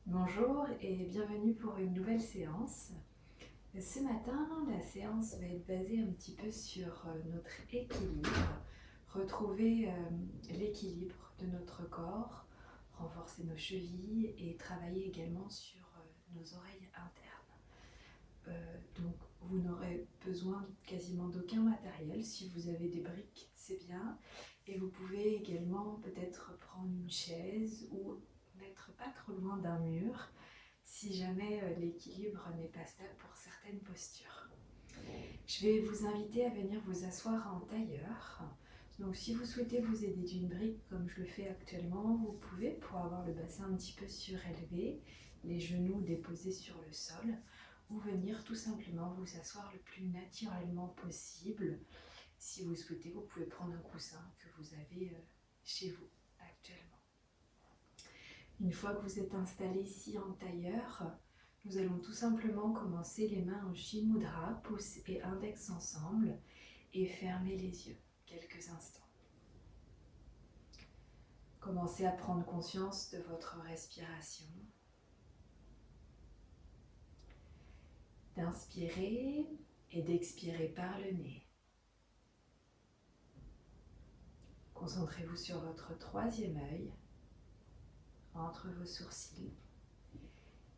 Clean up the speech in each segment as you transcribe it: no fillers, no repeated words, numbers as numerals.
Bonjour et bienvenue pour une nouvelle séance. Ce matin, la séance va être basée un petit peu sur notre équilibre, retrouver l'équilibre de notre corps, renforcer nos chevilles et travailler également sur nos oreilles internes. Donc vous n'aurez besoin quasiment d'aucun matériel. Si vous avez des briques, c'est bien. Et vous pouvez également peut-être prendre une chaise ou n'être pas trop loin d'un mur si jamais l'équilibre n'est pas stable pour certaines postures. Je vais vous inviter à venir vous asseoir en tailleur. Donc si vous souhaitez vous aider d'une brique comme je le fais actuellement, vous pouvez pour avoir le bassin un petit peu surélevé, les genoux déposés sur le sol, ou venir tout simplement vous asseoir le plus naturellement possible. Si vous souhaitez, vous pouvez prendre un coussin que vous avez chez vous actuellement. Une fois que vous êtes installé ici en tailleur, nous allons tout simplement commencer les mains en Shin Mudra, pouce et index ensemble, et fermer les yeux quelques instants. Commencez à prendre conscience de votre respiration. D'inspirer et d'expirer par le nez. Concentrez-vous sur votre troisième œil, entre vos sourcils,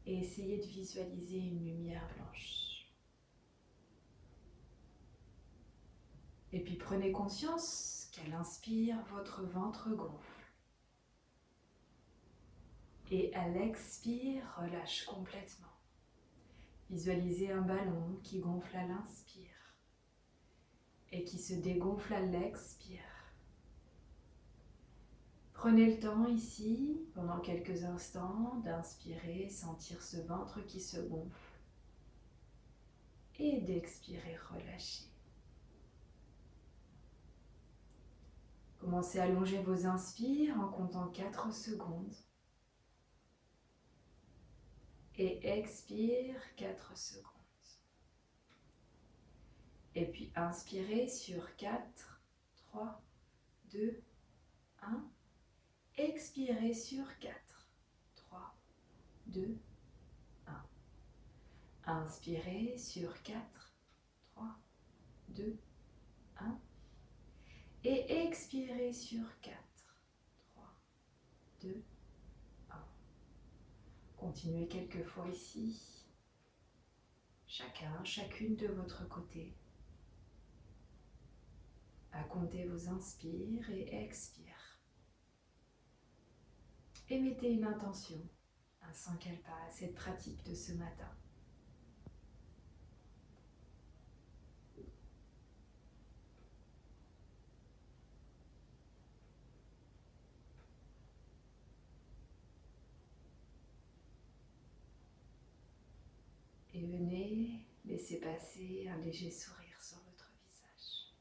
et essayez de visualiser une lumière blanche. Et puis prenez conscience qu'à l'inspire, votre ventre gonfle. Et à l'expire, relâche complètement. Visualisez un ballon qui gonfle à l'inspire et qui se dégonfle à l'expire. Prenez le temps ici, pendant quelques instants, d'inspirer, sentir ce ventre qui se gonfle et d'expirer, relâcher. Commencez à allonger vos inspires en comptant 4 secondes. Et expire 4 secondes. Et puis inspirez sur 4, 3, 2, 1. Expirez sur 4, 3, 2, 1. Inspirez sur 4, 3, 2, 1. Et expirez sur 4, 3, 2, 1. Continuez quelques fois ici. Chacune de votre côté. À compter vos inspires et expires. Et mettez une intention, sans qu'elle passe, à cette pratique de ce matin. Et venez laisser passer un léger sourire sur votre visage.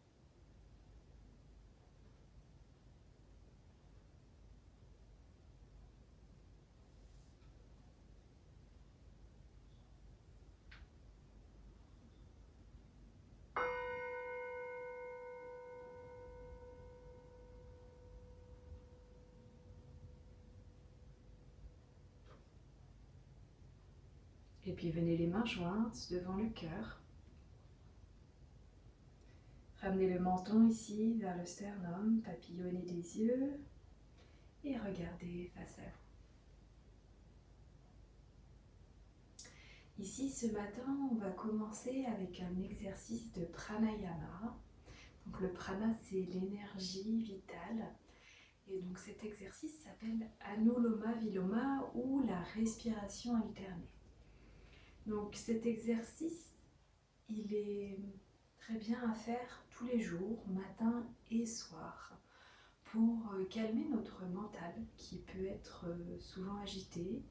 Et puis venez les mains jointes devant le cœur. Ramenez le menton ici vers le sternum, papillonnez les yeux et regardez face à vous. Ici ce matin, on va commencer avec un exercice de pranayama. Donc le prana, c'est l'énergie vitale. Et donc cet exercice s'appelle Anuloma Viloma ou la respiration alternée. Donc cet exercice, il est très bien à faire tous les jours, matin et soir, pour calmer notre mental qui peut être souvent agité,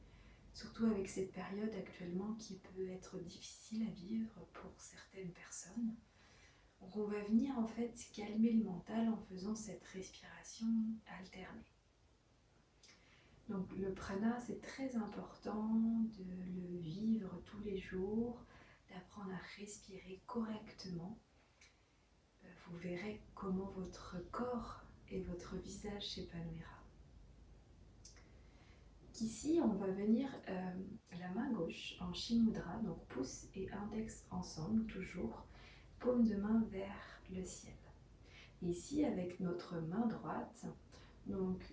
surtout avec cette période actuellement qui peut être difficile à vivre pour certaines personnes. Donc on va venir en fait calmer le mental en faisant cette respiration alternée. Donc le prana, c'est très important de le vivre tous les jours, d'apprendre à respirer correctement. Vous verrez comment votre corps et votre visage s'épanouira. ici, on va venir la main gauche en Shinmudra, donc pouce et index ensemble, toujours, paume de main vers le ciel. Ici, avec notre main droite, donc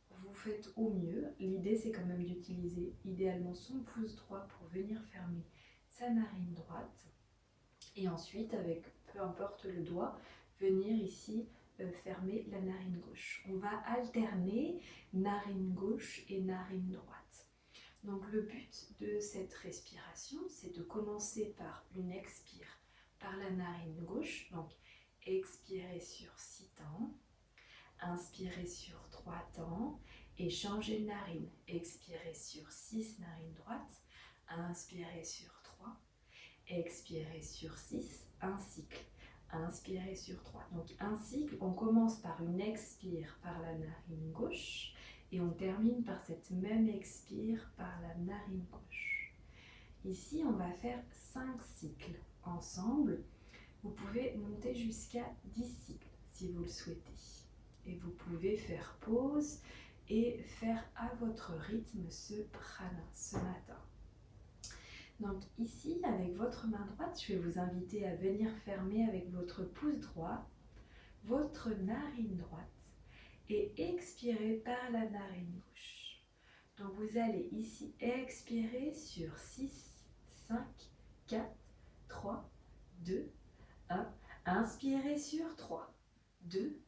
vous faites au mieux. L'idée, c'est quand même d'utiliser idéalement son pouce droit pour venir fermer sa narine droite. Et ensuite, avec peu importe le doigt, venir ici fermer la narine gauche. On va alterner narine gauche et narine droite. Donc le but de cette respiration, c'est de commencer par une expire par la narine gauche. Donc expirez sur 6 temps, inspirez sur 3 temps et changez de narine. Expirez sur 6, narine droite, inspirez sur 3, expirez sur 6, un cycle. Inspirez sur 3. Donc un cycle, on commence par une expire par la narine gauche et on termine par cette même expire par la narine gauche. Ici, on va faire 5 cycles ensemble. Vous pouvez monter jusqu'à 10 cycles si vous le souhaitez. Et vous pouvez faire pause et faire à votre rythme ce prana ce matin. Donc ici, avec votre main droite, je vais vous inviter à venir fermer avec votre pouce droit votre narine droite et expirer par la narine gauche. Donc vous allez ici expirer sur 6, 5, 4, 3, 2, 1. Inspirez sur 3, 2,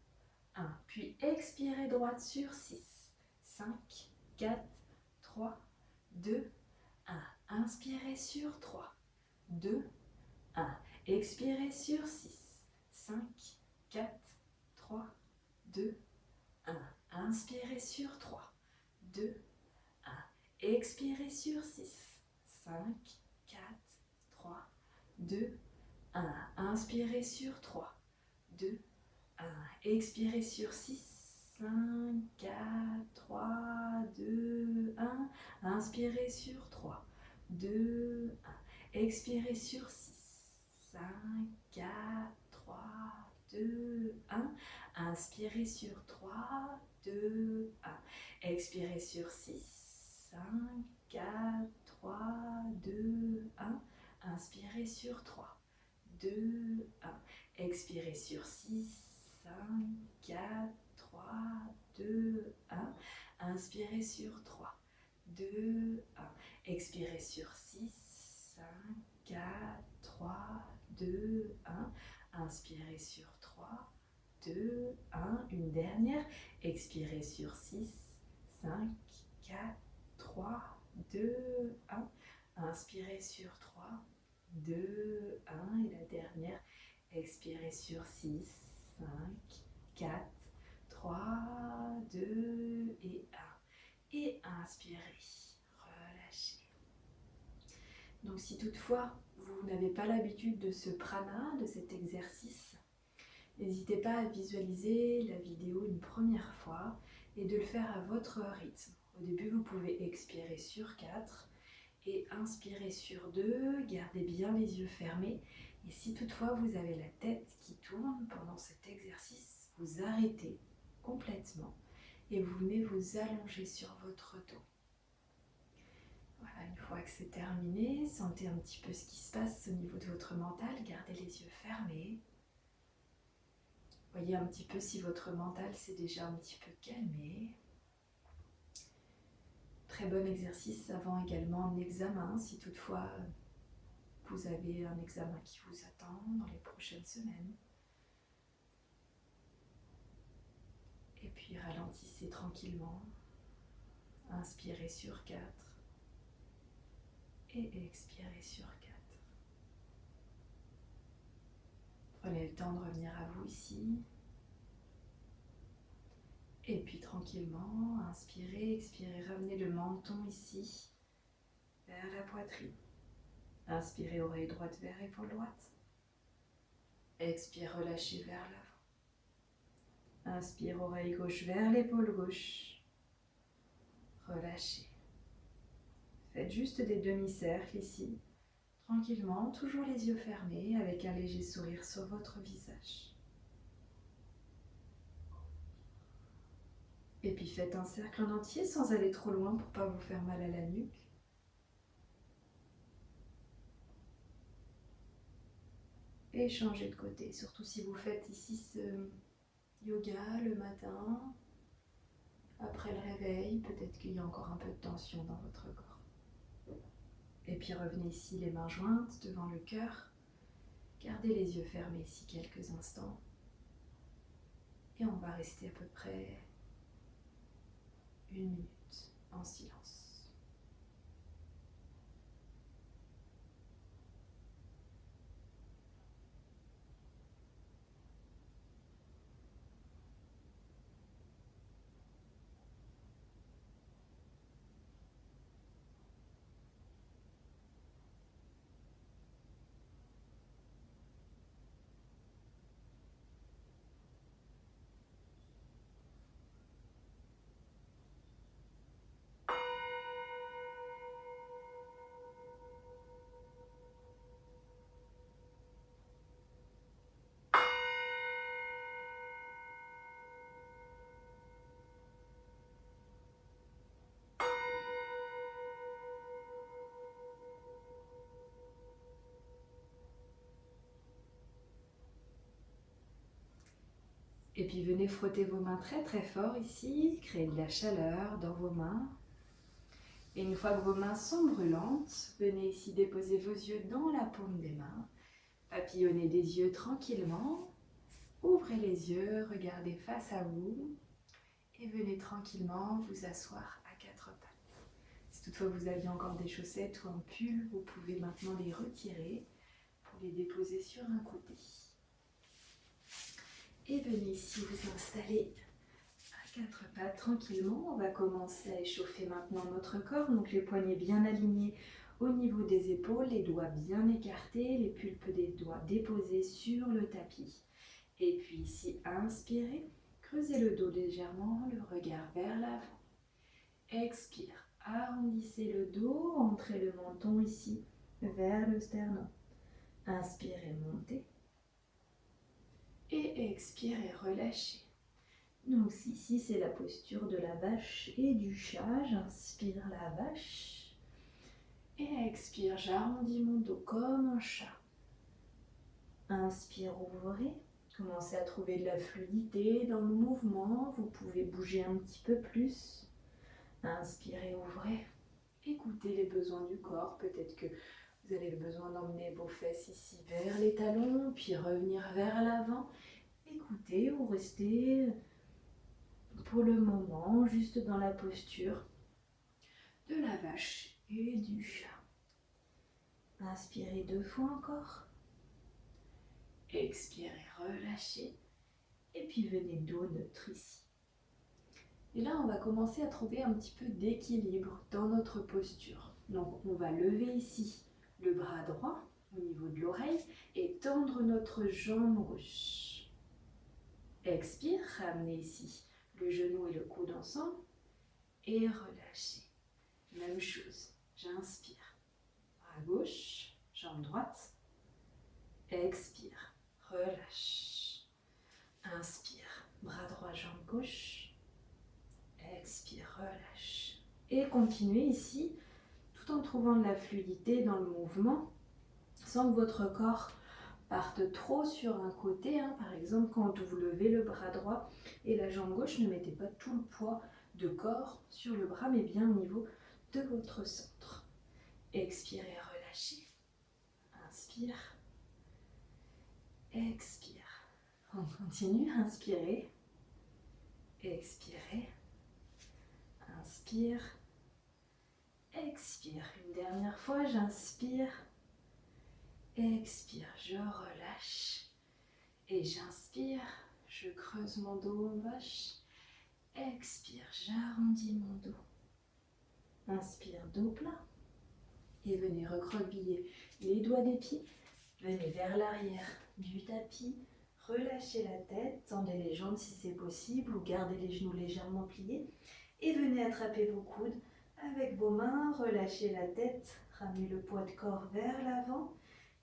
1. Puis expirez droite sur 6, 5, 4, 3, 2, 1. Inspirez sur 3, 2, 1. Expirez sur 6, 5, 4, 3, 2, 1. Inspirez sur 3, 2, 1. Expirez sur 6, 5, 4, 3, 2, 1. Inspirez sur 3, 2, 1. Expirez sur 6, 5, 4, 3, 2, 1. Inspirez sur 3, 2, 1. Expirez sur 6, 5, 4, 3, 2, 1. Inspirez sur 3, 2, 1. Expirez sur 6, 5, 4, 3, 2, 1. Inspirez sur 3, 2, 1. Expirez sur 6, 5, 4, 3, 2, 1. Inspirez sur 3, 2, 1. Expirez sur 6, 5, 4, 3, 2, 1. Inspirez sur 3, 2, 1. Une dernière. Expirez sur 6, 5, 4, 3, 2, 1. Inspirez sur 3, 2, 1. Et la dernière. Expirez sur 6, 5, 4, 3, 2 et 1. Et inspirez, relâchez. Donc si toutefois vous n'avez pas l'habitude de ce prana, de cet exercice, n'hésitez pas à visualiser la vidéo une première fois et de le faire à votre rythme. Au début, vous pouvez expirer sur 4 et inspirer sur 2, gardez bien les yeux fermés. Et si toutefois vous avez la tête qui tourne pendant cet exercice, vous arrêtez complètement et vous venez vous allonger sur votre dos. Voilà, une fois que c'est terminé, sentez un petit peu ce qui se passe au niveau de votre mental, gardez les yeux fermés. Voyez un petit peu si votre mental s'est déjà un petit peu calmé. Très bon exercice avant également un examen, si toutefois vous avez un examen qui vous attend dans les prochaines semaines. Et puis ralentissez tranquillement. Inspirez sur 4 et expirez sur 4. Prenez le temps de revenir à vous ici. Et puis tranquillement, inspirez, expirez, ramenez le menton ici vers la poitrine. Inspirez, oreille droite vers épaule droite. Expire, relâchez vers l'avant. Inspire, oreille gauche vers l'épaule gauche. Relâchez. Faites juste des demi-cercles ici, tranquillement, toujours les yeux fermés, avec un léger sourire sur votre visage. Et puis faites un cercle en entier sans aller trop loin pour ne pas vous faire mal à la nuque. Et changez de côté, surtout si vous faites ici ce yoga le matin, après le réveil, peut-être qu'il y a encore un peu de tension dans votre corps. Et puis revenez ici les mains jointes devant le cœur. Gardez les yeux fermés ici quelques instants. Et on va rester à peu près 1 minute en silence. Et puis venez frotter vos mains très très fort ici, créer de la chaleur dans vos mains. Et une fois que vos mains sont brûlantes, venez ici déposer vos yeux dans la paume des mains. Papillonnez des yeux tranquillement. Ouvrez les yeux, regardez face à vous. Et venez tranquillement vous asseoir à 4 pattes. Si toutefois vous aviez encore des chaussettes ou un pull, vous pouvez maintenant les retirer pour les déposer sur un côté. Et venez ici vous installer à 4 pattes tranquillement. On va commencer à échauffer maintenant notre corps. Donc les poignets bien alignés au niveau des épaules, les doigts bien écartés, les pulpes des doigts déposés sur le tapis. Et puis ici, inspirez, creusez le dos légèrement, le regard vers l'avant. Expire, arrondissez le dos, entrez le menton ici vers le sternum. Inspirez, montez. Et expirez, relâchez. Donc ici, c'est la posture de la vache et du chat. J'inspire la vache. Et expire, j'arrondis mon dos comme un chat. Inspire, ouvrez. Commencez à trouver de la fluidité dans le mouvement. Vous pouvez bouger un petit peu plus. Inspirez, ouvrez. Écoutez les besoins du corps. Peut-être que vous avez le besoin d'emmener vos fesses ici vers les talons, puis revenir vers l'avant. Écoutez ou restez pour le moment juste dans la posture de la vache et du chat. Inspirez 2 fois encore. Expirez, relâchez. Et puis venez dos neutre ici. Et là, on va commencer à trouver un petit peu d'équilibre dans notre posture. Donc, on va lever ici le bras droit au niveau de l'oreille et tendre notre jambe gauche. Expire, ramenez ici le genou et le coude ensemble et relâchez. Même chose, j'inspire. Bras gauche, jambe droite. Expire, relâche. Inspire, bras droit, jambe gauche. Expire, relâche. Et continuez ici, tout en trouvant de la fluidité dans le mouvement, sans que votre corps parte trop sur un côté. Par exemple, quand vous levez le bras droit et la jambe gauche, ne mettez pas tout le poids de corps sur le bras, mais bien au niveau de votre centre. Expirez, relâchez. Inspire. Expire. On continue, inspirez. Expirez. Inspire. Expire. Une dernière fois, j'inspire. Expire, je relâche. Et j'inspire, je creuse mon dos en vache. Expire, j'arrondis mon dos. Inspire, dos plat. Et venez recroqueviller les doigts des pieds. Venez vers l'arrière du tapis. Relâchez la tête, tendez les jambes si c'est possible ou gardez les genoux légèrement pliés. Et venez attraper vos coudes avec vos mains. Relâchez la tête, ramenez le poids de corps vers l'avant.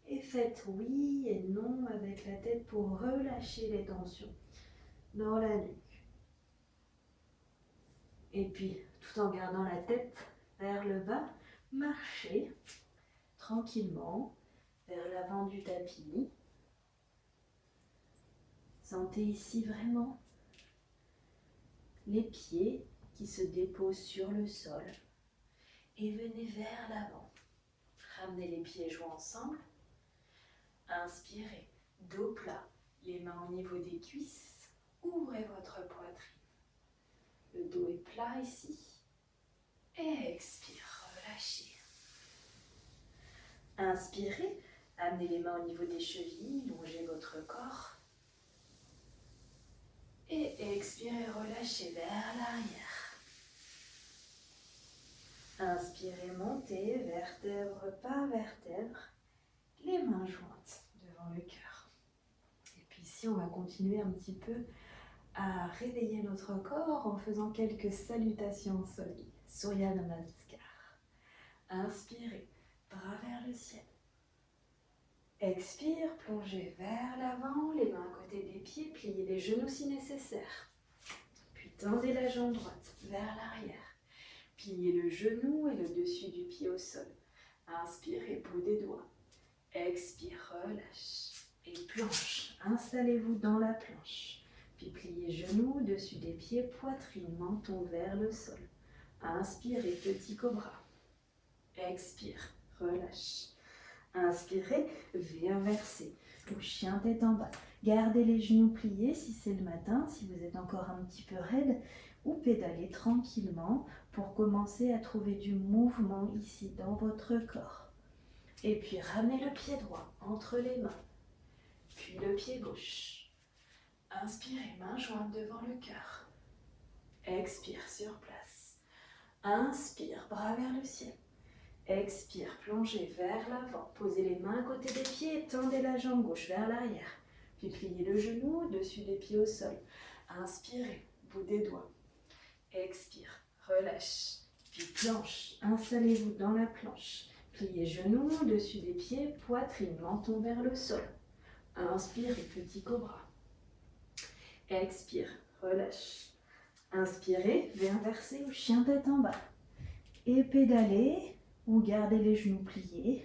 Et faites oui et non avec la tête pour relâcher les tensions dans la nuque. Et puis, tout en gardant la tête vers le bas, marchez tranquillement vers l'avant du tapis. Sentez ici vraiment les pieds qui se déposent sur le sol et venez vers l'avant. Ramenez les pieds joints ensemble. Inspirez, dos plat, les mains au niveau des cuisses. Ouvrez votre poitrine. Le dos est plat ici. Et expire, relâchez. Inspirez, amenez les mains au niveau des chevilles, longez votre corps. Et expirez, relâchez vers l'arrière. Inspirez, montez, vertèbre par vertèbre, les mains jointes devant le cœur. Et puis ici, on va continuer un petit peu à réveiller notre corps en faisant quelques salutations au soleil. Surya Namaskar. Inspirez, bras vers le ciel. Expire, plongez vers l'avant, les mains à côté des pieds, pliez les genoux si nécessaire. Puis tendez la jambe droite vers l'arrière. Pliez le genou et le dessus du pied au sol. Inspirez, bout des doigts. Expire, relâche. Et planche. Installez-vous dans la planche. Puis pliez genoux, dessus des pieds, poitrine, menton vers le sol. Inspirez, petit cobra. Expire, relâche. Inspirez, V inversé, ou chien tête en bas. Gardez les genoux pliés si c'est le matin, si vous êtes encore un petit peu raide, ou pédalez tranquillement pour commencer à trouver du mouvement ici dans votre corps. Et puis ramenez le pied droit entre les mains, puis le pied gauche. Inspirez, main jointe devant le cœur. Expire sur place. Inspire, bras vers le ciel. Expire, plongez vers l'avant. Posez les mains à côté des pieds et tendez la jambe gauche vers l'arrière. Puis pliez le genou dessus des pieds au sol. Inspirez, bout des doigts. Expire, relâche. Puis planche. Installez-vous dans la planche. Pliez genoux dessus des pieds, poitrine, menton vers le sol. Inspirez, petit cobra. Expire, relâche. Inspirez, V inversé ou chien tête en bas. Et pédalez. Ou gardez les genoux pliés.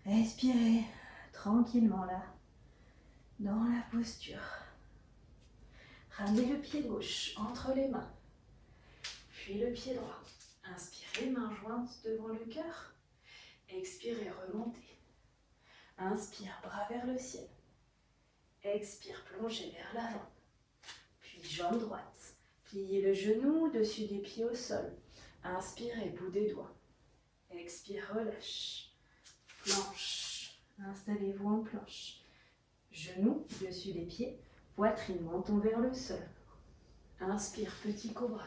Respirez tranquillement là, dans la posture. Ramenez le pied gauche entre les mains, puis le pied droit. Inspirez, main jointe devant le cœur. Expirez, remontez. Inspire, bras vers le ciel. Expire, plongez vers l'avant. Puis jambe droite. Pliez le genou dessus des pieds au sol. Inspirez, bout des doigts. Expire, relâche. Planche. Installez-vous en planche. Genoux dessus les pieds. Poitrine, menton vers le sol. Inspire, petit cobra.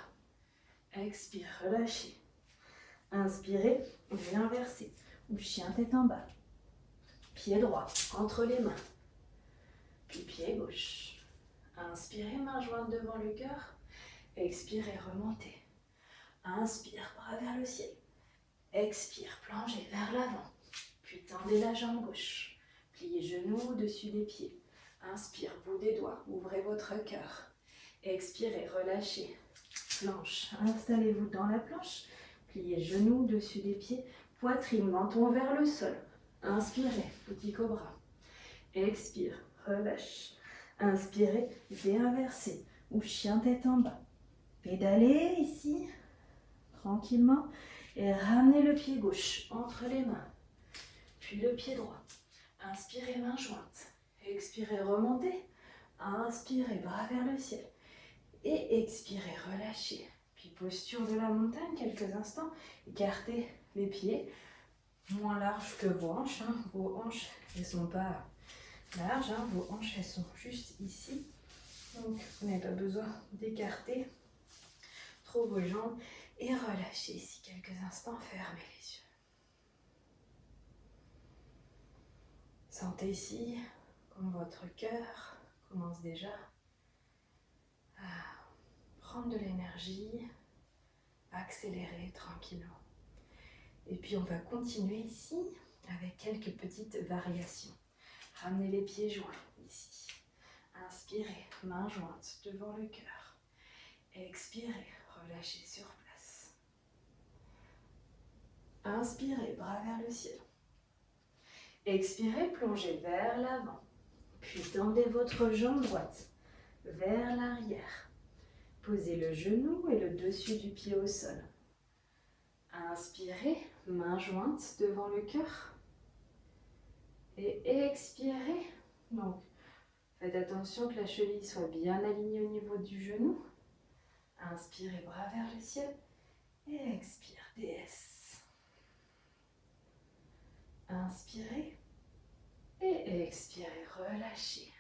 Expire, relâchez. Inspirez, V inversé. Ou chien tête en bas. Pied droit entre les mains. Puis pied gauche. Inspirez, main jointe devant le cœur. Expirez, remontez. Inspire, bras vers le ciel. Expire, plongez vers l'avant. Puis tendez la jambe gauche. Pliez genoux dessus des pieds. Inspire, bout des doigts. Ouvrez votre cœur. Expirez, relâchez. Planche. Installez-vous dans la planche. Pliez genoux dessus des pieds. Poitrine, menton vers le sol. Inspirez, petit cobra. Expire, relâche. Inspirez, V inversé ou chien tête en bas. Pédalez ici. Tranquillement, et ramenez le pied gauche entre les mains, puis le pied droit. Inspirez, main jointe. Expirez, remontez. Inspirez, bras vers le ciel. Et expirez, relâchez. Puis posture de la montagne, quelques instants. Écartez les pieds, moins larges que vos hanches. Vos hanches, elles ne sont pas larges. Vos hanches, elles sont juste ici. Donc, vous n'avez pas besoin d'écarter trop vos jambes. Et relâchez ici quelques instants, fermez les yeux. Sentez ici comme votre cœur commence déjà à prendre de l'énergie, à accélérer tranquillement. Et puis on va continuer ici avec quelques petites variations. Ramenez les pieds joints ici. Inspirez, main jointe devant le cœur. Expirez, relâchez sur place. Inspirez, bras vers le ciel. Expirez, plongez vers l'avant. Puis tendez votre jambe droite vers l'arrière. Posez le genou et le dessus du pied au sol. Inspirez, main jointe devant le cœur. Et expirez. Donc, faites attention que la cheville soit bien alignée au niveau du genou. Inspirez, bras vers le ciel. Et expire, DS. Inspirez. Et expirez, relâchez.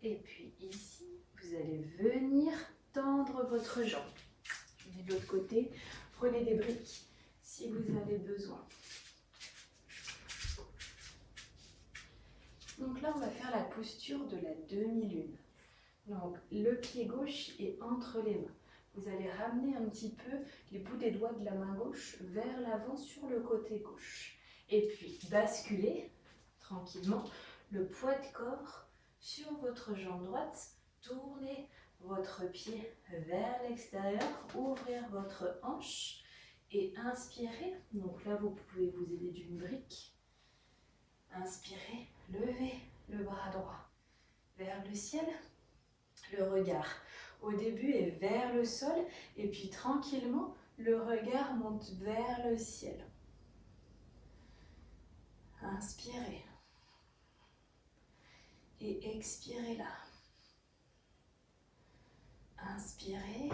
Et puis ici, vous allez venir tendre votre jambe. Et de l'autre côté, prenez des briques si vous avez besoin. Donc là, on va faire la posture de la demi-lune. Donc le pied gauche est entre les mains. Vous allez ramener un petit peu les bouts des doigts de la main gauche vers l'avant sur le côté gauche. Et puis basculez tranquillement le poids de corps sur votre jambe droite. Tournez votre pied vers l'extérieur, ouvrir votre hanche et inspirez. Donc là, vous pouvez vous aider d'une brique. Inspirez, levez le bras droit vers le ciel. Le regard au début est vers le sol et puis tranquillement, le regard monte vers le ciel. Inspirez et expirez là. Inspirez,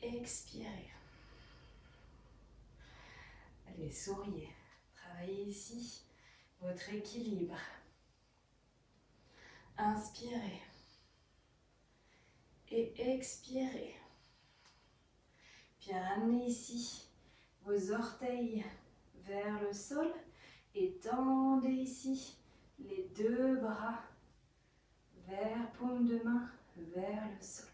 expirez. Allez, souriez. Travaillez ici votre équilibre. Inspirez et expirez. Puis ramenez ici vos orteils vers le sol et tendez ici les deux bras vers paume de main vers le sol.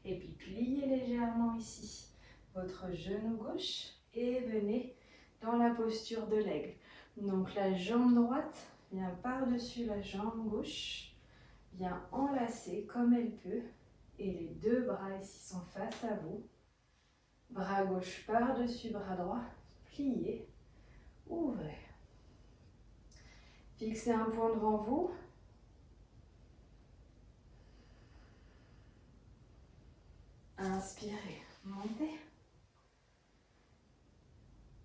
Et puis pliez légèrement ici votre genou gauche et venez dans la posture de l'aigle. Donc la jambe droite vient par-dessus la jambe gauche, vient enlacer comme elle peut et les deux bras ici sont face à vous. Bras gauche par-dessus bras droit, pliez, ouvrez. Fixez un point devant vous. Inspirez, montez.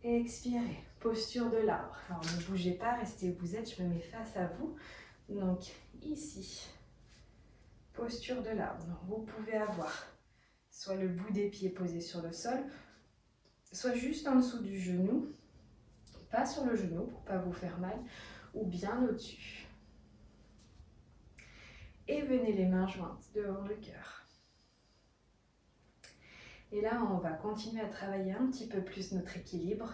Expirez, posture de l'arbre. Alors ne bougez pas, restez où vous êtes, je me mets face à vous. Donc ici, posture de l'arbre. Donc, vous pouvez avoir soit le bout des pieds posé sur le sol, soit juste en dessous du genou, pas sur le genou pour ne pas vous faire mal, ou bien au-dessus. Et venez les mains jointes devant le cœur. Et là, on va continuer à travailler un petit peu plus notre équilibre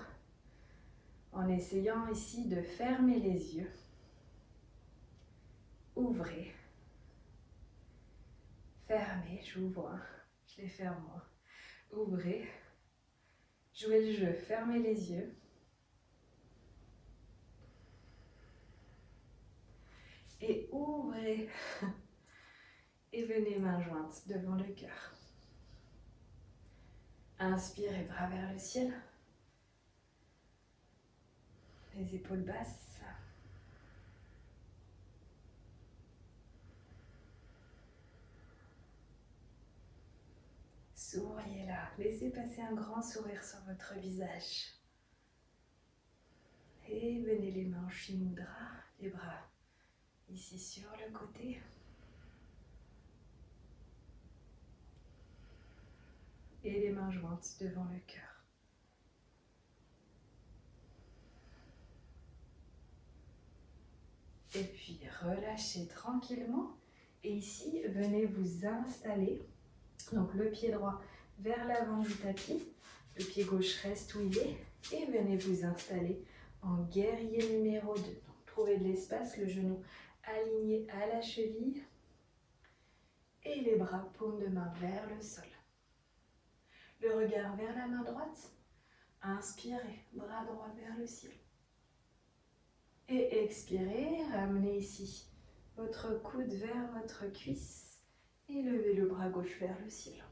en essayant ici de fermer les yeux. Ouvrez. Fermez, j'ouvre. Je les ferme moi. Ouvrez. Jouez le jeu. Fermez les yeux. Et ouvrez. Et venez mains jointes devant le cœur. Inspirez, bras vers le ciel. Les épaules basses. Souriez là. Laissez passer un grand sourire sur votre visage. Et venez les mains en Shinmudra, les bras ici sur le côté. Et les mains jointes devant le cœur. Et puis relâchez tranquillement. Et ici, venez vous installer. Donc le pied droit vers l'avant du tapis. Le pied gauche reste où il est. Et venez vous installer en guerrier numéro 2. Donc trouvez de l'espace, le genou aligné à la cheville. Et les bras paume de main vers le sol. Le regard vers la main droite. Inspirez, bras droit vers le ciel. Et expirez, ramenez ici votre coude vers votre cuisse et levez le bras gauche vers le ciel.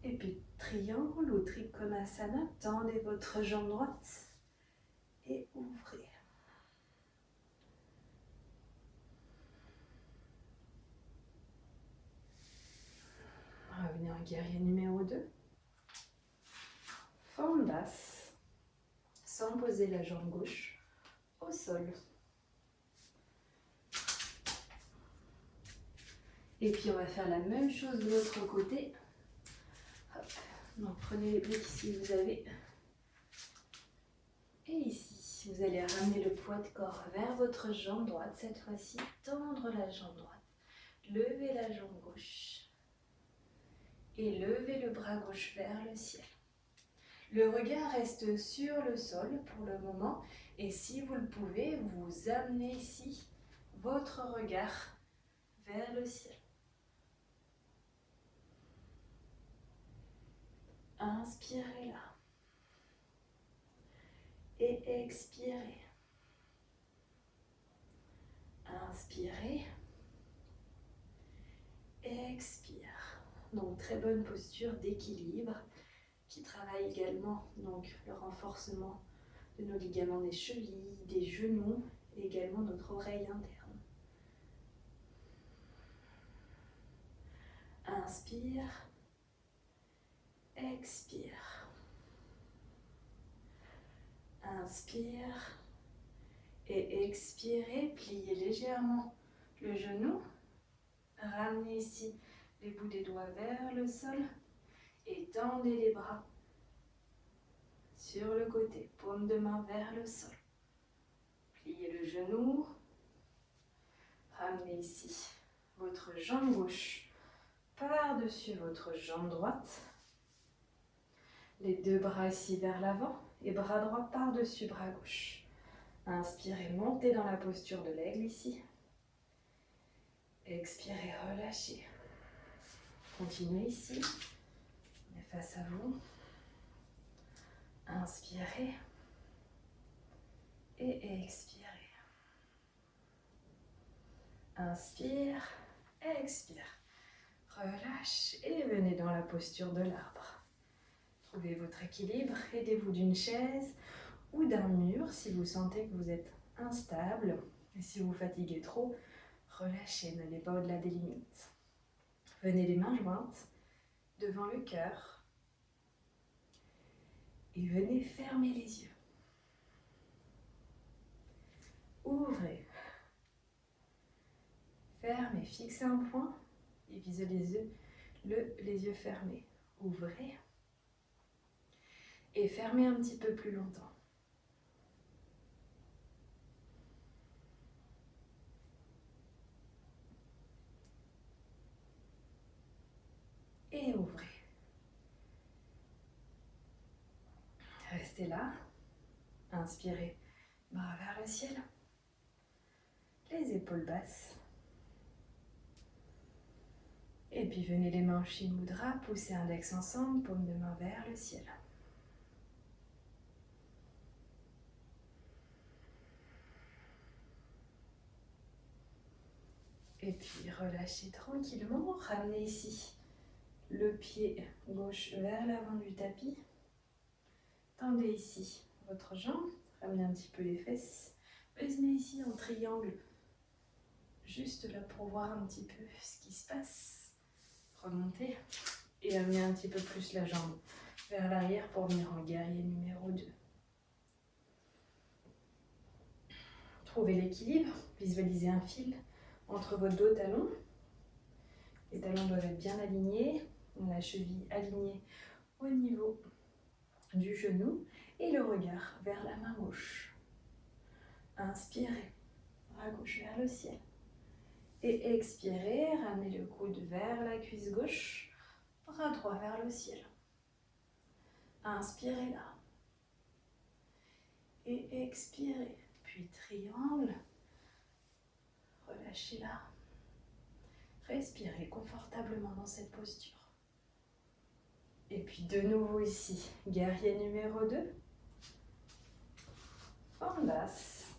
Et puis triangle ou trikonasana, tendez votre jambe droite et ouvrez. Revenez en guerrier numéro 2. Forme basse, sans poser la jambe gauche au sol. Et puis on va faire la même chose de l'autre côté. Hop. Donc prenez les briques si vous avez. Et ici, vous allez ramener le poids de corps vers votre jambe droite. Cette fois-ci, tendre la jambe droite. Levez la jambe gauche. Et levez le bras gauche vers le ciel. Le regard reste sur le sol pour le moment. Et si vous le pouvez, vous amenez ici votre regard vers le ciel. Inspirez là. Et expirez. Inspirez. Expire. Donc très bonne posture d'équilibre qui travaille également donc le renforcement de nos ligaments des chevilles, des genoux et également notre oreille interne. Inspire. Expire. Inspire. Et expirez, pliez légèrement le genou. Ramenez ici les bouts des doigts vers le sol et tendez les bras sur le côté, paume de main vers le sol. Pliez le genou. Ramenez ici votre jambe gauche par-dessus votre jambe droite. Les deux bras ici vers l'avant et bras droit par-dessus bras gauche. Inspirez, montez dans la posture de l'aigle ici. Expirez, relâchez. Continuez ici. On est face à vous. Inspirez. Et expirez. Inspire, expire. Relâche et venez dans la posture de l'arbre. Trouvez votre équilibre. Aidez-vous d'une chaise ou d'un mur si vous sentez que vous êtes instable. Et si vous fatiguez trop, relâchez, n'allez pas au-delà des limites. Venez les mains jointes devant le cœur et venez fermer les yeux. Ouvrez. Fermez, fixez un point et visualisez les yeux fermés. Ouvrez et fermez un petit peu plus longtemps. Et ouvrez. Restez là. Inspirez, bras vers le ciel. Les épaules basses. Et puis venez les mains en Shin Mudra, poussez index ensemble, paume de main vers le ciel. Et puis relâchez tranquillement, ramenez ici le pied gauche vers l'avant du tapis. Tendez ici votre jambe, ramenez un petit peu les fesses. Venez ici en triangle, juste là pour voir un petit peu ce qui se passe. Remontez et amenez un petit peu plus la jambe vers l'arrière pour venir en guerrier numéro 2. Trouvez l'équilibre, visualisez un fil entre vos deux talons. Les talons doivent être bien alignés, la cheville alignée au niveau du genou et le regard vers la main gauche. Inspirez, bras gauche vers le ciel. Et expirez, ramenez le coude vers la cuisse gauche, bras droit vers le ciel. Inspirez là. Et expirez, puis triangle. Relâchez là. Respirez confortablement dans cette posture. Et puis de nouveau ici, guerrier numéro 2. En basse.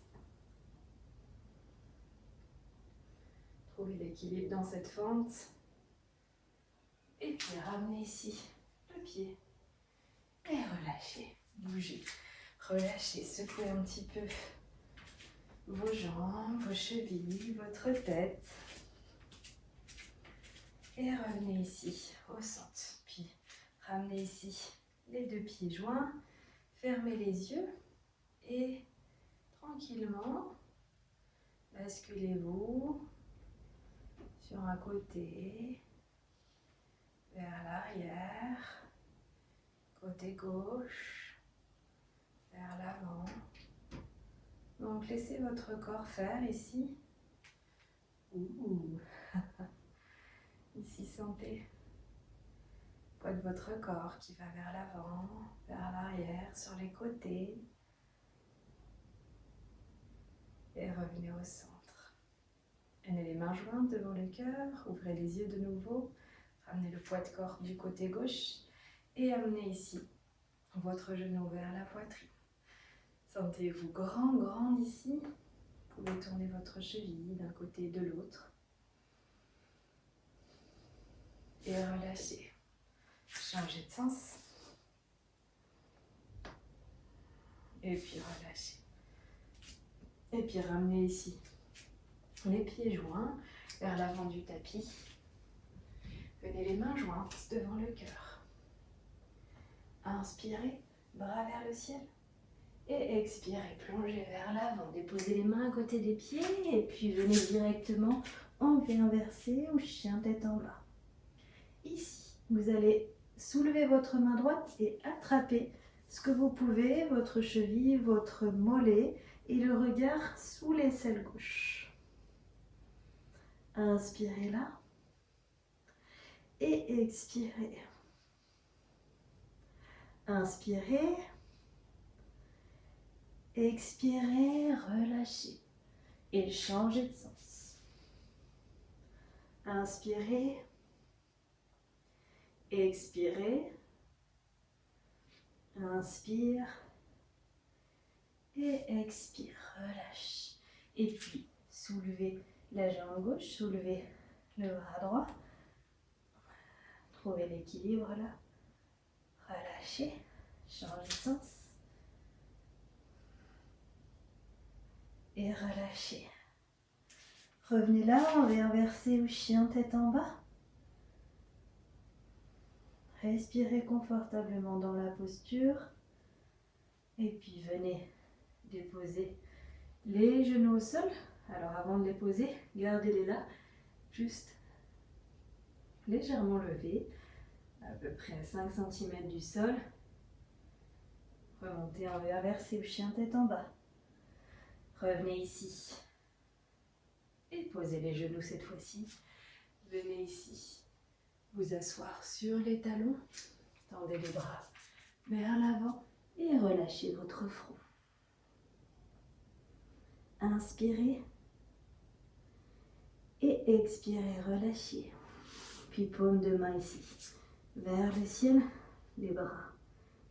Trouvez l'équilibre dans cette fente. Et puis ramenez ici le pied. Et relâchez, bougez. Relâchez, secouez un petit peu vos jambes, vos chevilles, votre tête. Et revenez ici au centre. Puis ramenez ici les deux pieds joints. Fermez les yeux et tranquillement basculez-vous sur un côté, vers l'arrière, côté gauche, vers l'avant. Donc laissez votre corps faire ici. Ouh. Ici sentez le poids de votre corps qui va vers l'avant, vers l'arrière, sur les côtés. Et revenez au centre. Prenez les mains jointes devant le cœur, ouvrez les yeux de nouveau, ramenez le poids de corps du côté gauche et amenez ici votre genou vers la poitrine. Sentez-vous grand ici. Vous pouvez tourner votre cheville d'un côté et de l'autre. Et relâchez. Changez de sens. Et puis relâchez. Et puis ramenez ici les pieds joints vers l'avant du tapis. Venez les mains jointes devant le cœur. Inspirez, bras vers le ciel. Et expirez, plongez vers l'avant. Déposez les mains à côté des pieds et puis venez directement en V inversé ou chien tête en bas. Ici, vous allez soulever votre main droite et attraper ce que vous pouvez, votre cheville, votre mollet et le regard sous l'aisselle gauche. Inspirez là et expirez. Inspirez, expirez, relâchez et changez de sens. Inspirez, expirez, inspire et expire, relâche. Et puis, soulevez la jambe gauche, soulevez le bras droit. Trouvez l'équilibre là. Relâchez, changez de sens. Et relâchez. Revenez là, on va inverser ou chien tête en bas. Respirez confortablement dans la posture. Et puis venez déposer les genoux au sol. Alors avant de les poser, gardez-les là, juste légèrement levés, à peu près à 5 cm du sol. Remontez en inversé ou chien tête en bas. Revenez ici. Et posez les genoux cette fois-ci. Venez ici. Vous asseoir sur les talons. Tendez les bras vers l'avant et relâchez votre front. Inspirez et expirez, relâchez. Puis paume de main ici, vers le ciel. Les bras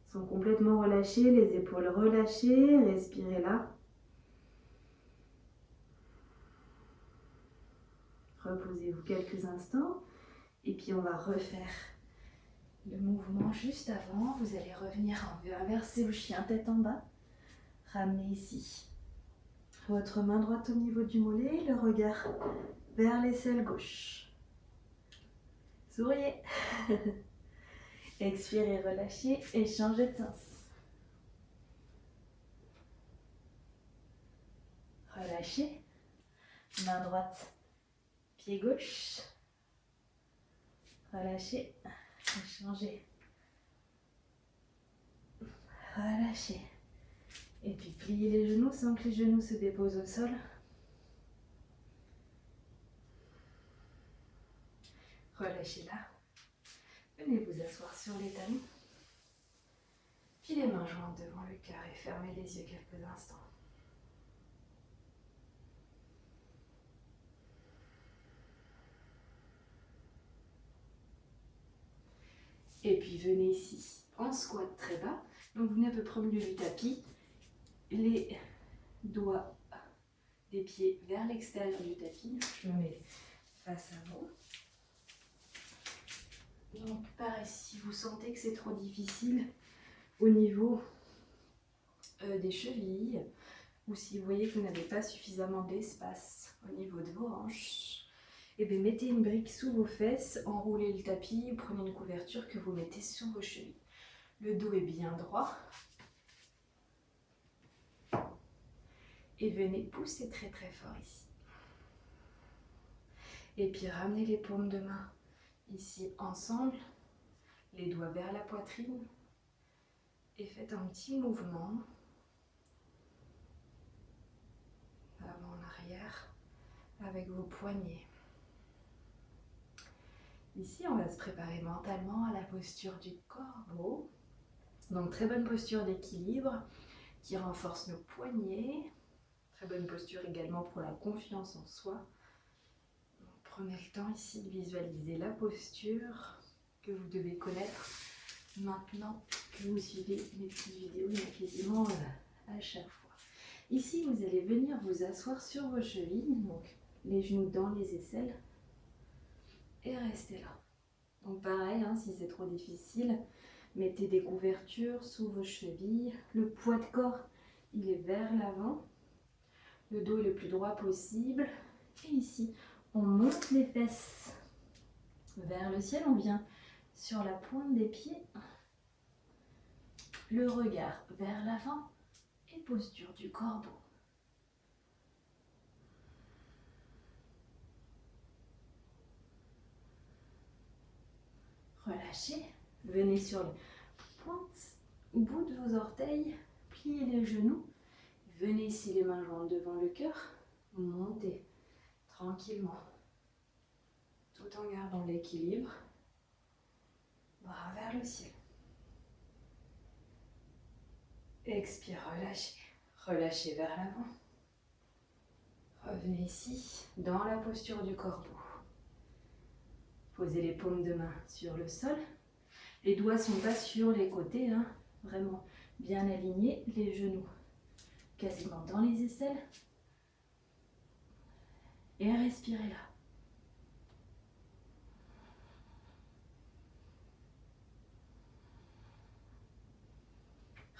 sont complètement relâchés, les épaules relâchées. Respirez là. Reposez-vous quelques instants. Et puis on va refaire le mouvement juste avant. Vous allez revenir en V inversé ou chien tête en bas. Ramenez ici votre main droite au niveau du mollet, le regard vers l'aisselle gauche. Souriez. Expirez, relâchez et changez de sens. Relâchez. Main droite, pied gauche. Relâchez. Changez. Relâchez. Et puis pliez les genoux sans que les genoux se déposent au sol. Relâchez là. Venez vous asseoir sur les talons. Puis les mains jointes devant le cœur et fermez les yeux quelques instants. Et puis venez ici en squat très bas. Donc vous venez à peu près au milieu du tapis. Les doigts des pieds vers l'extérieur du tapis. Je me mets face à vous. Donc pareil, si vous sentez que c'est trop difficile au niveau des chevilles, ou si vous voyez que vous n'avez pas suffisamment d'espace au niveau de vos hanches, et bien mettez une brique sous vos fesses, enroulez le tapis, prenez une couverture que vous mettez sur vos chevilles. Le dos est bien droit. Et venez pousser très très fort ici. Et puis ramenez les paumes de main ici ensemble, les doigts vers la poitrine. Et faites un petit mouvement avant en arrière avec vos poignets. Ici, on va se préparer mentalement à la posture du corbeau. Donc très bonne posture d'équilibre qui renforce nos poignets. Très bonne posture également pour la confiance en soi. Donc, prenez le temps ici de visualiser la posture que vous devez connaître maintenant que vous suivez mes petites vidéos. Il y a quasiment à chaque fois. Ici, vous allez venir vous asseoir sur vos chevilles, donc les genoux dans les aisselles, et restez là. Donc pareil, hein, si c'est trop difficile, mettez des couvertures sous vos chevilles. Le poids de corps, il est vers l'avant. Le dos est le plus droit possible. Et ici, on monte les fesses vers le ciel. On vient sur la pointe des pieds. Le regard vers l'avant et posture du corbeau. Relâchez. Venez sur les pointes au bout de vos orteils. Pliez les genoux. Venez ici les mains jointes devant le cœur. Montez tranquillement. Tout en gardant l'équilibre. Bras vers le ciel. Expire, relâchez. Relâchez vers l'avant. Revenez ici, dans la posture du corbeau. Posez les paumes de main sur le sol. Les doigts sont pas sur les côtés, hein. Vraiment bien alignés. Les genoux quasiment dans les aisselles. Et respirez là.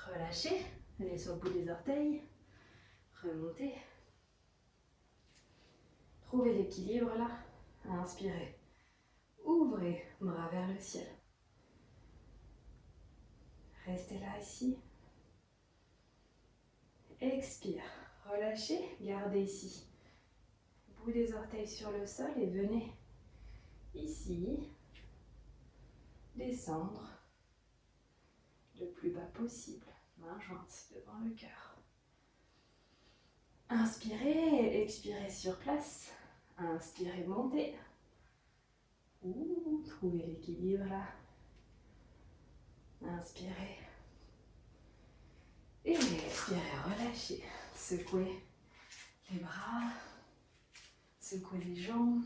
Relâchez. Allez sur le bout des orteils. Remontez. Trouvez l'équilibre là. Inspirez. Ouvrez, bras vers le ciel. Restez là ici. Expire. Relâchez. Gardez ici. Bout des orteils sur le sol et venez ici descendre le plus bas possible. Mains jointes devant le cœur. Inspirez, expirez sur place. Inspirez, montez. Trouvez l'équilibre là. Inspirez. Et expirez, relâchez. Secouez les bras. Secouez les jambes.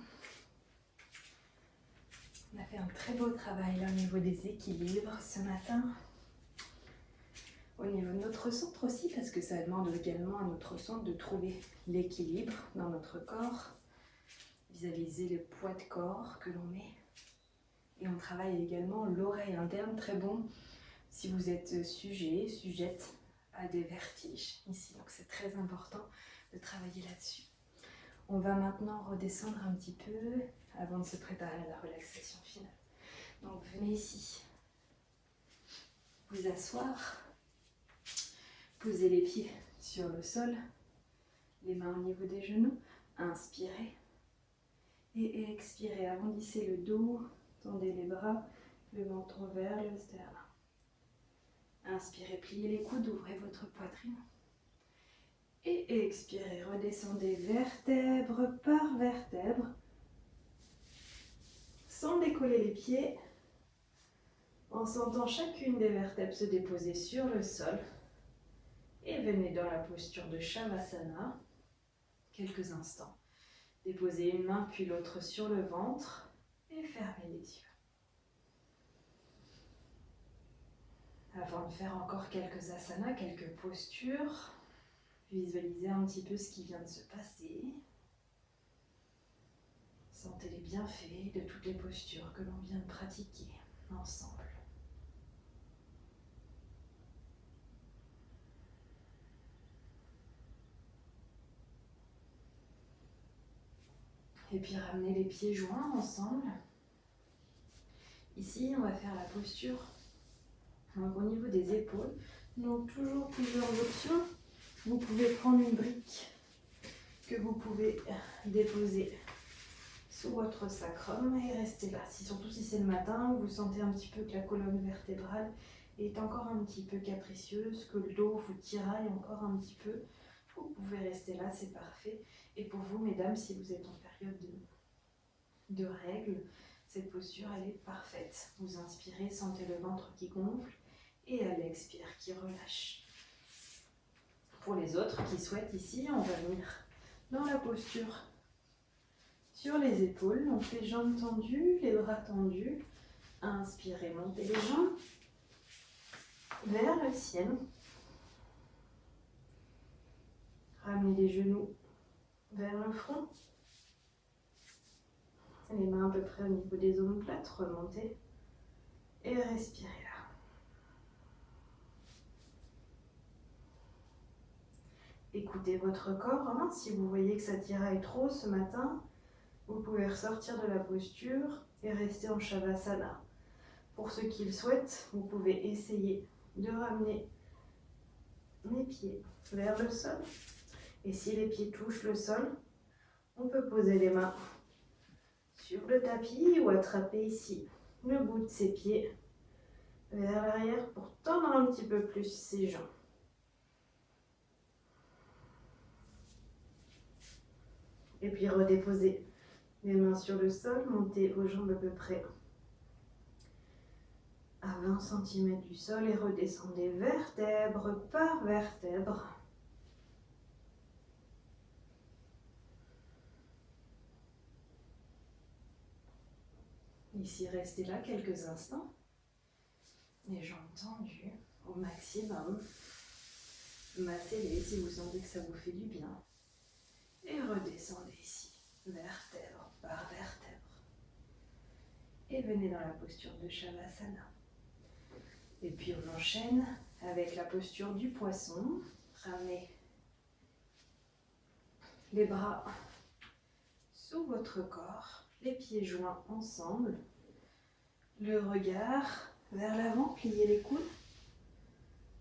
On a fait un très beau travail là au niveau des équilibres ce matin. Au niveau de notre centre aussi, parce que ça demande également à notre centre de trouver l'équilibre dans notre corps. Visualisez le poids de corps que l'on met. Et on travaille également l'oreille interne, très bon si vous êtes sujette à des vertiges ici. Donc c'est très important de travailler là-dessus. On va maintenant redescendre un petit peu avant de se préparer à la relaxation finale. Donc venez ici, vous asseoir, posez les pieds sur le sol, les mains au niveau des genoux, inspirez et expirez, arrondissez le dos, tendez les bras, le ventre vers le sternum. Inspirez, pliez les coudes, ouvrez votre poitrine. Et expirez, redescendez vertèbre par vertèbre, sans décoller les pieds, en sentant chacune des vertèbres se déposer sur le sol. Et venez dans la posture de Shavasana, quelques instants. Déposez une main puis l'autre sur le ventre et fermez les yeux. Avant de faire encore quelques asanas, quelques postures, visualisez un petit peu ce qui vient de se passer. Sentez les bienfaits de toutes les postures que l'on vient de pratiquer ensemble. Et puis ramenez les pieds joints ensemble. Ici, on va faire la posture donc, au niveau des épaules. Donc toujours plusieurs options. Vous pouvez prendre une brique que vous pouvez déposer sous votre sacrum et rester là. Surtout si c'est le matin, vous sentez un petit peu que la colonne vertébrale est encore un petit peu capricieuse, que le dos vous tiraille encore un petit peu. Vous pouvez rester là, c'est parfait. Et pour vous, mesdames, si vous êtes en période de règles, cette posture, elle est parfaite. Vous inspirez, sentez le ventre qui gonfle et à l'expire qui relâche. Pour les autres qui souhaitent ici, on va venir dans la posture sur les épaules, donc les jambes tendues, les bras tendus. Inspirez, montez les jambes vers le ciel. Ramenez les genoux vers le front. Les mains à peu près au niveau des omoplates, remontez et respirez là. Écoutez votre corps, hein. Si vous voyez que ça tiraille trop ce matin, vous pouvez ressortir de la posture et rester en Shavasana. Pour ceux qui le souhaitent, vous pouvez essayer de ramener les pieds vers le sol. Et si les pieds touchent le sol, on peut poser les mains sur le tapis ou attraper ici le bout de ses pieds vers l'arrière pour tendre un petit peu plus ses jambes. Et puis redéposez les mains sur le sol, montez vos jambes à peu près à 20 cm du sol et redescendez vertèbre par vertèbre. Ici, restez là quelques instants. Les jambes tendues au maximum. Massez-les si vous sentez que ça vous fait du bien. Et redescendez ici, vertèbre par vertèbre. Et venez dans la posture de Shavasana. Et puis on enchaîne avec la posture du poisson. Ramenez les bras sous votre corps, les pieds joints ensemble. Le regard vers l'avant, pliez les coudes.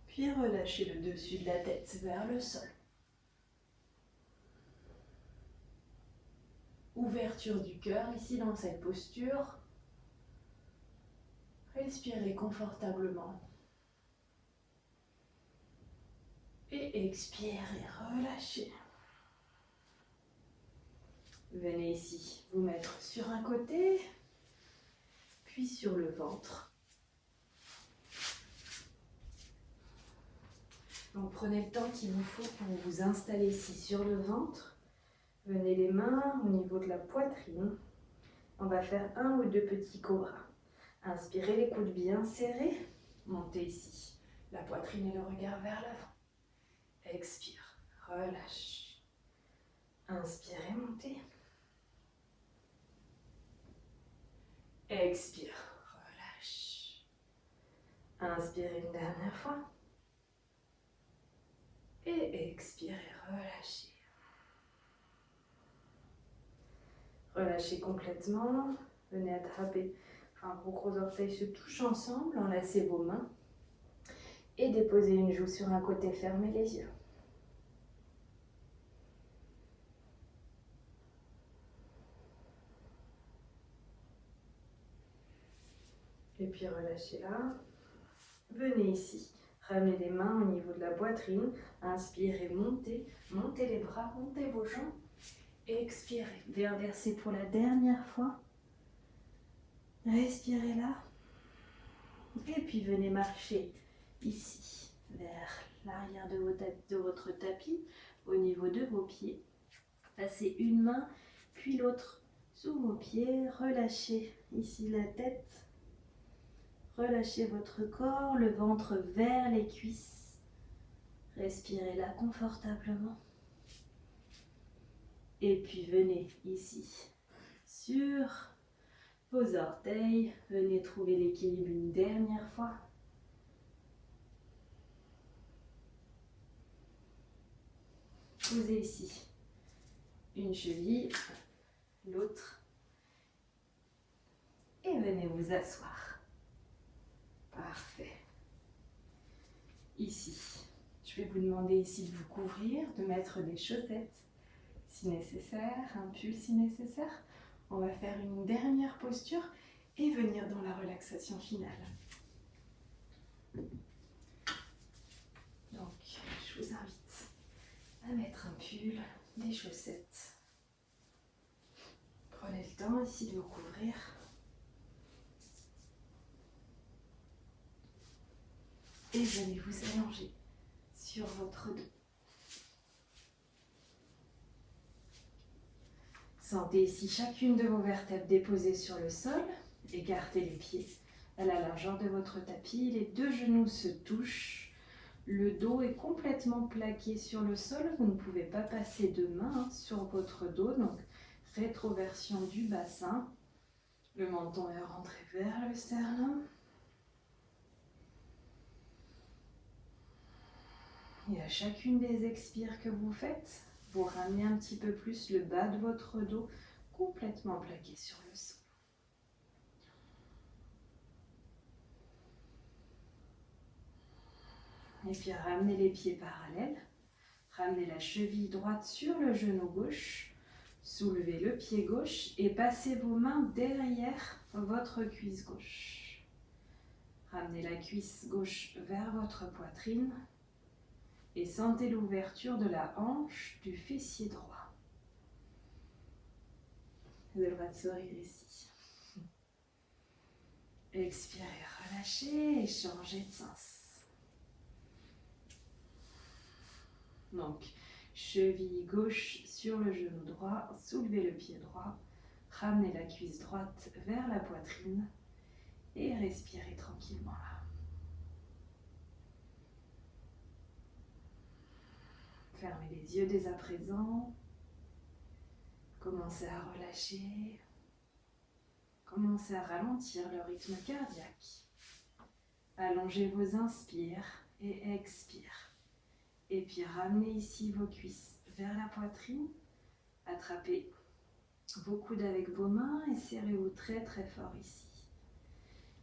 Puis relâchez le dessus de la tête vers le sol. Ouverture du cœur ici dans cette posture. Respirez confortablement. Et expirez, relâchez. Venez ici vous mettre sur un côté, puis sur le ventre. Donc prenez le temps qu'il vous faut pour vous installer ici sur le ventre. Venez les mains au niveau de la poitrine. On va faire un ou deux petits cobras. Inspirez les coudes bien serrés. Montez ici. La poitrine et le regard vers l'avant. Expire, relâche. Inspirez, montez. Expire, relâche. Inspirez une dernière fois. Et expirez, relâchez. Relâchez complètement. Venez attraper. Vos gros orteils se touchent ensemble. Enlacez vos mains. Et déposez une joue sur un côté. Fermez les yeux. Et puis relâchez là. Venez ici. Ramenez les mains au niveau de la poitrine. Inspirez, montez. Montez les bras, montez vos jambes. Expirez. Reversez pour la dernière fois. Respirez là. Et puis venez marcher ici, vers l'arrière de votre tapis, au niveau de vos pieds. Passez une main, puis l'autre sous vos pieds. Relâchez ici la tête. Relâchez votre corps, le ventre vers les cuisses. Respirez là confortablement. Et puis venez ici, sur vos orteils. Venez trouver l'équilibre une dernière fois. Posez ici une cheville, l'autre. Et venez vous asseoir. Parfait. Ici, je vais vous demander ici de vous couvrir, de mettre des chaussettes si nécessaire, un pull si nécessaire. On va faire une dernière posture et venir dans la relaxation finale. Donc, je vous invite à mettre un pull, des chaussettes. Prenez le temps ici de vous couvrir. Et venez vous allonger sur votre dos. Sentez ici chacune de vos vertèbres déposées sur le sol. Écartez les pieds à la largeur de votre tapis. Les deux genoux se touchent. Le dos est complètement plaqué sur le sol. Vous ne pouvez pas passer de main sur votre dos. Donc, rétroversion du bassin. Le menton est rentré vers le sternum. Et à chacune des expires que vous faites, vous ramenez un petit peu plus le bas de votre dos complètement plaqué sur le sol. Et puis ramenez les pieds parallèles. Ramenez la cheville droite sur le genou gauche. Soulevez le pied gauche et passez vos mains derrière votre cuisse gauche. Ramenez la cuisse gauche vers votre poitrine. Et sentez l'ouverture de la hanche du fessier droit. Vous avez le droit de sourire ici. Expirez, relâchez et changez de sens. Donc, cheville gauche sur le genou droit, soulevez le pied droit, ramenez la cuisse droite vers la poitrine et respirez tranquillement là. Fermez les yeux dès à présent. Commencez à relâcher. Commencez à ralentir le rythme cardiaque. Allongez vos inspires et expires. Et puis ramenez ici vos cuisses vers la poitrine. Attrapez vos coudes avec vos mains et serrez-vous très très fort ici.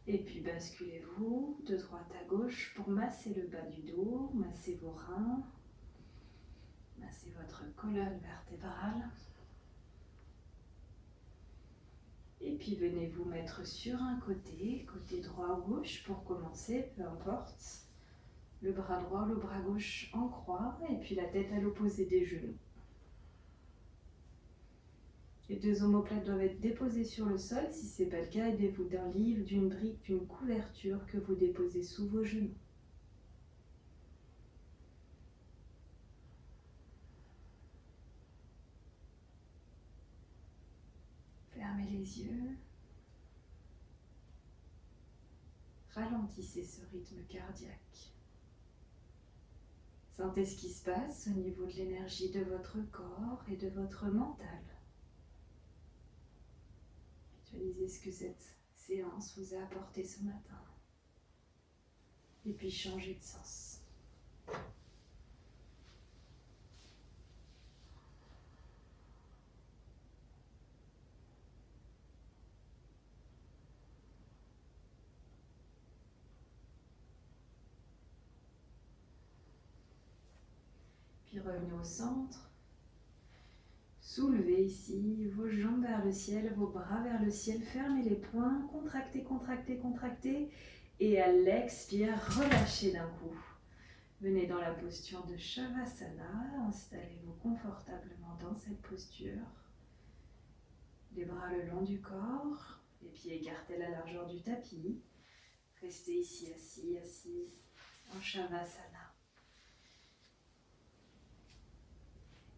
Et puis basculez-vous de droite à gauche pour masser le bas du dos, masser vos reins, masser votre colonne vertébrale. Et puis venez vous mettre sur un côté, côté droit ou gauche pour commencer, peu importe. Le bras droit, le bras gauche en croix et puis la tête à l'opposé des genoux. Les deux omoplates doivent être déposées sur le sol. Si ce n'est pas le cas, aidez-vous d'un livre, d'une brique, d'une couverture que vous déposez sous vos genoux. Fermez les yeux. Ralentissez ce rythme cardiaque. Sentez ce qui se passe au niveau de l'énergie de votre corps et de votre mental. Visualisez ce que cette séance vous a apporté ce matin. Et puis changez de sens. Puis revenez au centre. Soulevez ici vos jambes vers le ciel, vos bras vers le ciel. Fermez les poings, contractez, contractez, contractez. Et à l'expire, relâchez d'un coup. Venez dans la posture de Shavasana. Installez-vous confortablement dans cette posture. Les bras le long du corps, les pieds écartés à la largeur du tapis. Restez ici assis, assise en Shavasana.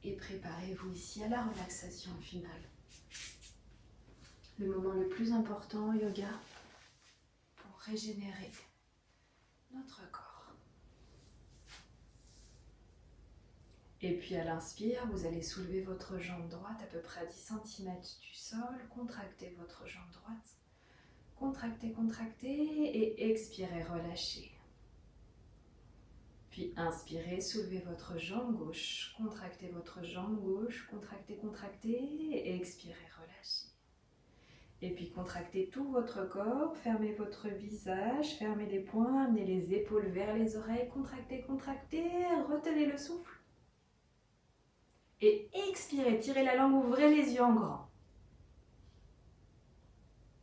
Et préparez-vous ici à la relaxation finale. Le moment le plus important en yoga pour régénérer notre corps. Et puis à l'inspire, vous allez soulever votre jambe droite à peu près à 10 cm du sol, contractez votre jambe droite, contractez, contractez et expirez, relâchez. Puis inspirez, soulevez votre jambe gauche, contractez votre jambe gauche, contractez, contractez et expirez, relâchez. Et puis contractez tout votre corps, fermez votre visage, fermez les poings, amenez les épaules vers les oreilles, contractez, contractez, retenez le souffle. Et expirez, tirez la langue, ouvrez les yeux en grand.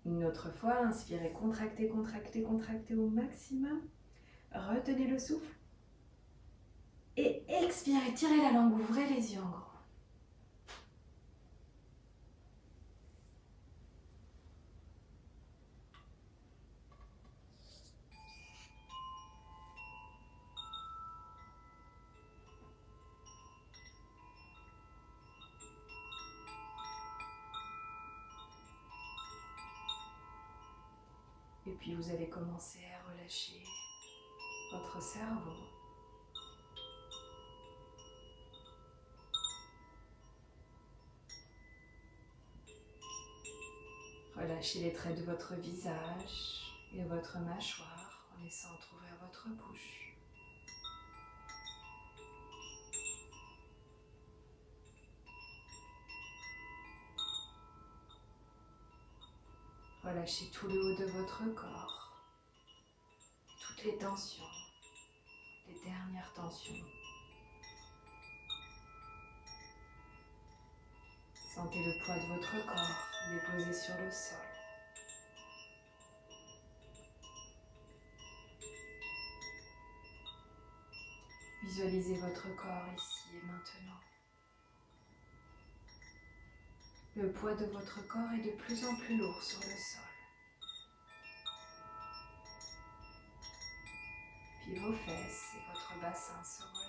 Une autre fois, inspirez, contractez, contractez, contractez au maximum, retenez le souffle. Et expirez, tirez la langue, ouvrez les yeux en grand. Et puis vous allez commencer à relâcher votre cerveau. Relâchez les traits de votre visage et votre mâchoire en laissant entrouvrir votre bouche. Relâchez tout le haut de votre corps, toutes les tensions, les dernières tensions. Sentez le poids de votre corps déposé sur le sol. Visualisez votre corps ici et maintenant. Le poids de votre corps est de plus en plus lourd sur le sol. Puis vos fesses et votre bassin se relâchent.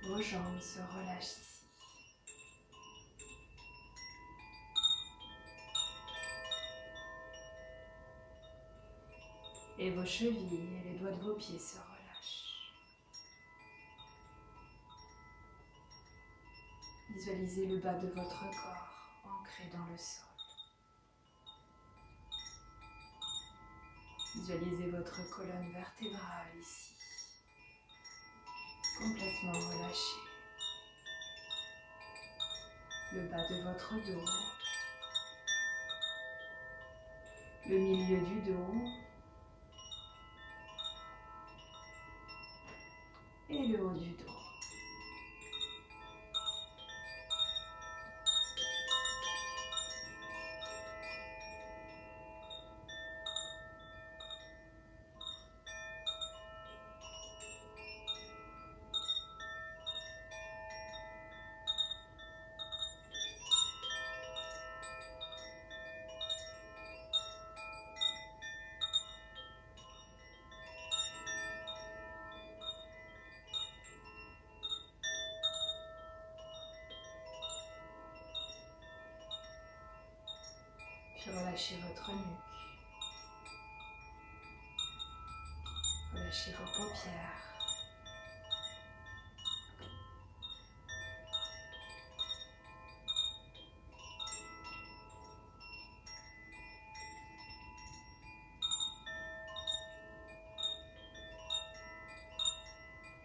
Vos jambes se relâchent ici. Et vos chevilles et les doigts de vos pieds se relâchent. Visualisez le bas de votre corps ancré dans le sol. Visualisez votre colonne vertébrale ici, complètement relâchée. Le bas de votre dos, le milieu du dos et le haut du dos. Puis relâchez votre nuque. Relâchez vos paupières.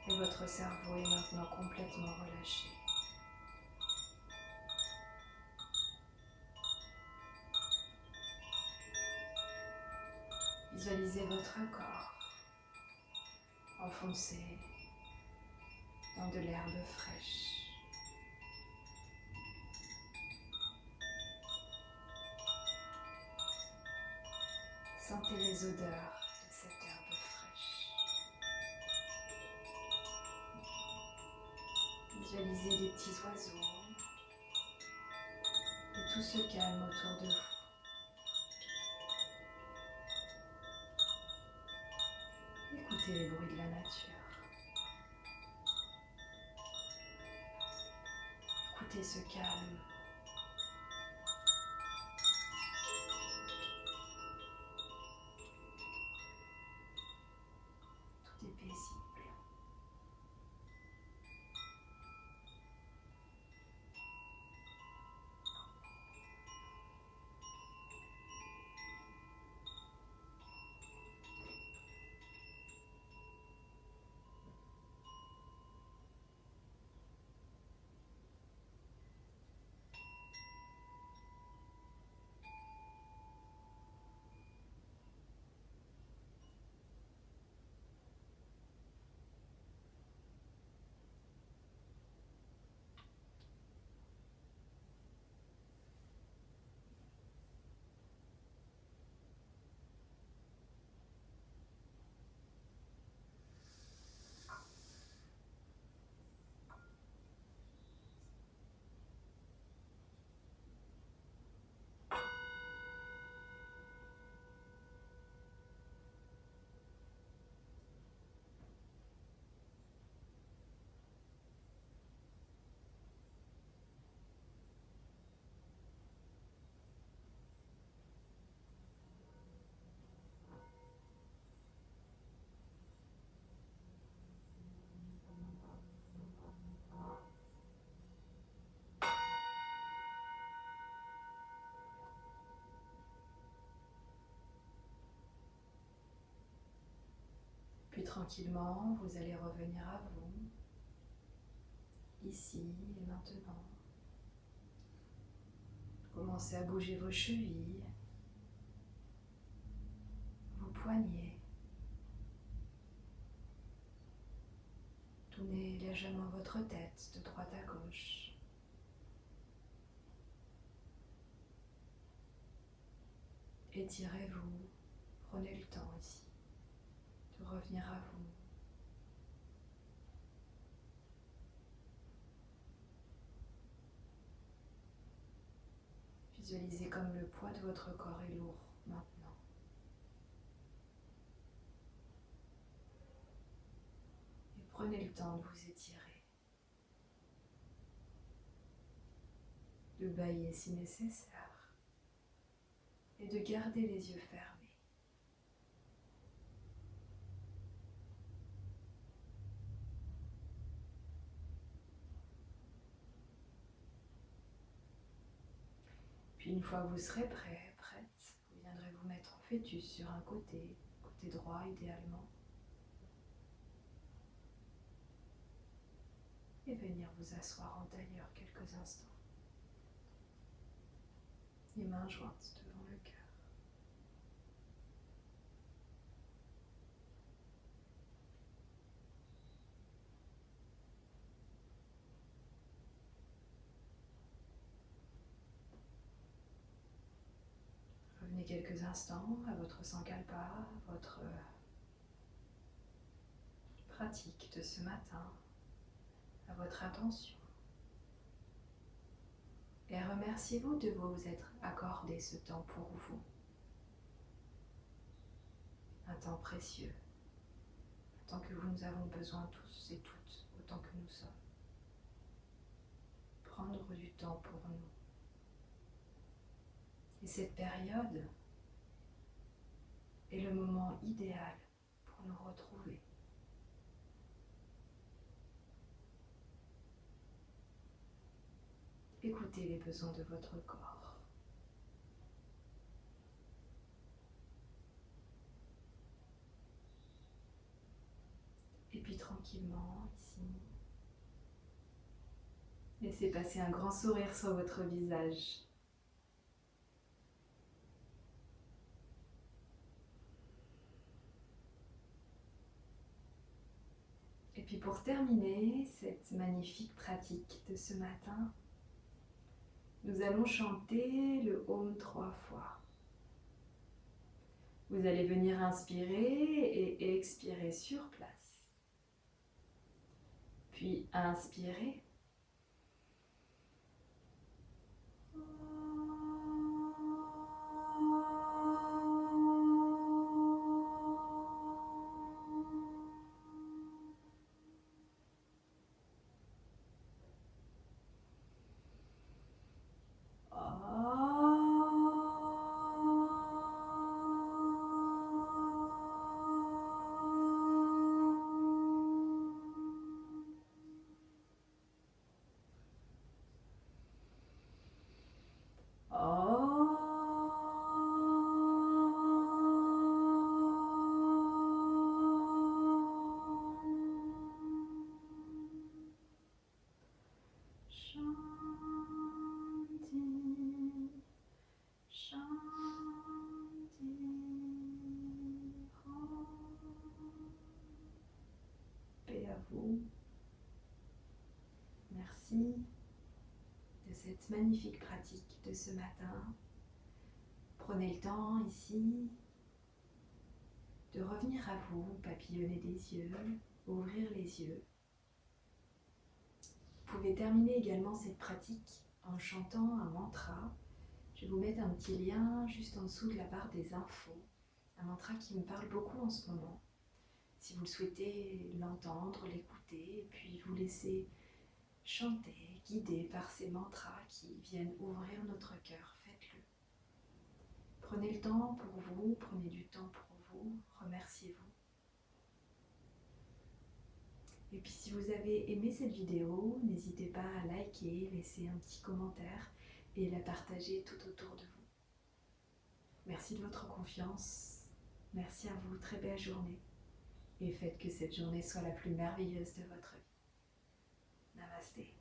Et votre cerveau est maintenant complètement relâché. Visualisez votre corps enfoncé dans de l'herbe fraîche. Sentez les odeurs de cette herbe fraîche. Visualisez les petits oiseaux et tout se calme autour de vous. Sentez les bruits de la nature. Écoutez ce calme. Tout est paisible. Puis tranquillement, vous allez revenir à vous, ici et maintenant. Commencez à bouger vos chevilles, vos poignets. Tournez légèrement votre tête de droite à gauche. Étirez-vous, prenez le temps ici de revenir à vous. Visualisez comme le poids de votre corps est lourd maintenant. Et prenez le temps de vous étirer, de bâiller si nécessaire et de garder les yeux fermés. Puis une fois que vous serez prêt, prête, vous viendrez vous mettre en fœtus sur un côté droit idéalement. Et venir vous asseoir en tailleur quelques instants. Les mains jointes devant le cœur. Revenez quelques instants à votre sankalpa, à votre pratique de ce matin, à votre attention. Et remerciez-vous de vous être accordé ce temps pour vous. Un temps précieux, un temps que nous avons besoin tous et toutes, autant que nous sommes. Prendre du temps pour nous. Et cette période est le moment idéal pour nous retrouver. Écoutez les besoins de votre corps. Et puis tranquillement, ici, laissez passer un grand sourire sur votre visage. Et puis pour terminer cette magnifique pratique de ce matin, nous allons chanter le Om 3 fois. Vous allez venir inspirer et expirer sur place. Puis inspirer. cette magnifique pratique de ce matin. Prenez le temps ici de revenir à vous, papillonner des yeux, ouvrir les yeux. Vous pouvez terminer également cette pratique en chantant un mantra. Je vais vous mettre un petit lien juste en dessous de la barre des infos. Un mantra qui me parle beaucoup en ce moment. Si vous le souhaitez l'entendre, l'écouter, et puis vous laisser chanter, guider par ces mantras qui viennent ouvrir notre cœur, faites-le. Prenez le temps pour vous, prenez du temps pour vous, remerciez-vous. Et puis si vous avez aimé cette vidéo, n'hésitez pas à liker, laisser un petit commentaire et la partager tout autour de vous. Merci de votre confiance, merci à vous, très belle journée et faites que cette journée soit la plus merveilleuse de votre vie. Namasté.